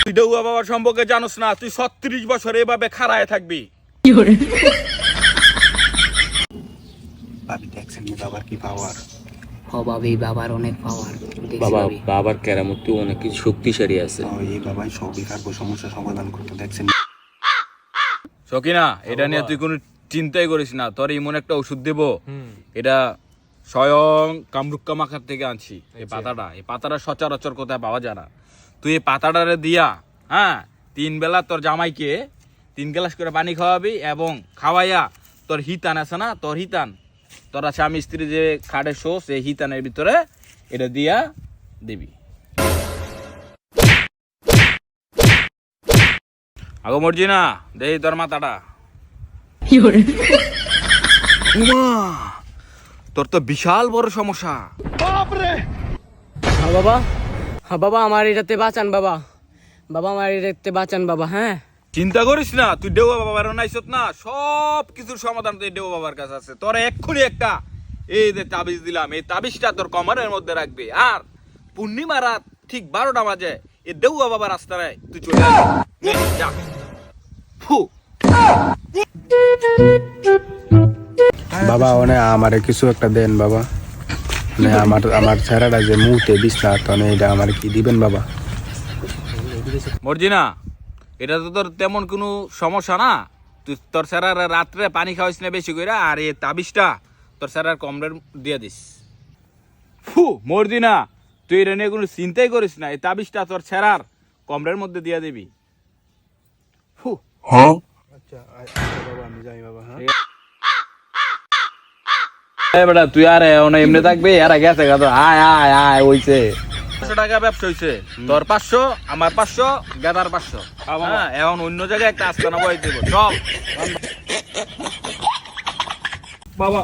তুই দেউয়া বাবার সম্পর্কে জানোস না, তুই ৩৬ বছর এভাবে খাড়ায় থাকবি। ভাবি দেখছেন বাবার কি পাওয়ার? ভাবি বাবার অনেক পাওয়ার। বাবা বাবার কেরামতি অনেক কিছু শক্তিশালী আছে। এই বাবাই সবই কারবো সমস্যা সমাধান করতে দেখছেন। সকিনা, এটা নিয়ে তুই কোনো চিন্তাই করিস না। তোর এমন একটা ওষুধ দেব, এটা স্বয়ং কামরুক্কা মাখার থেকে আনছি। এই পাতাটা সচরাচর কোথায় পাওয়া যায় না। তুই এই পাতাটারে দিয়া, হ্যাঁ, ৩ বেলা তোর জামাইকে ৩ গ্লাস করে পানি খাওয়াবি এবং খাওয়াইয়া তোর হিতান আছে না, তোর হিতান, তোরা স্বামী স্ত্রী যে খাটে শোস, এই হিতানের ভিতরে এটা দিয়া দিবি। আগো মর্জিনা, দেই তোর মাথাটা। তোর তো বিশাল বড় সমস্যা। হ্যাঁ বাবা আমার এটাতে বাঁচান বাবা। আমার এটাতে বাঁচান বাবা। হ্যাঁ, চিন্তা করিস না, তুই দেওয়া বাবার নাইছত না, সব কিছুর সমাধান তুই দেওয়া বাবার কাছে আছে। তোর এক্ষুনি একটা এই যে তাবিজ দিলাম, এই তাবিজটা তোর কমরের মধ্যে রাখবি, আর পূর্ণিমা রাত ঠিক 12টা বাজে এই দেওয়া বাবার রাস্তায় তুই চলে আসবি। যা। ফু। বাবা ওনে আমারে কিছু একটা দেন বাবা। আমার ছেড়াটা যে মুহূর্তে বিছনা, তনে এটা আমার কি দিবেন বাবা? মর্জিনা, এটা তো তোর তেমন কোনো সমস্যা না। তুই তোর স্যারার রাত্রে পানি খাওয়াইস না বেশি করে, আর এই তাবিজটা তোর স্যারার কমরের দিয়ে দিস। ফু। মর্জিনা, তুই এটা নিয়ে কোনো চিন্তাই করিস না, এই তাবিজটা তোর স্যারার কমরের মধ্যে দিয়ে দিবি। ফু। আচ্ছা বাবা, আমি যাই বাবা। হ্যাঁ বেটা তুই আর এমনি থাকবি, এরা গেছে গা। আয় আয় আয় হইছে 500 টাকা ব্যবসা হইছে। তোর 500, আমার 500, গেদার 500। হ্যাঁ, এখন অন্য জায়গায় একটা আস্তানা বই দেবো। চল বাবা।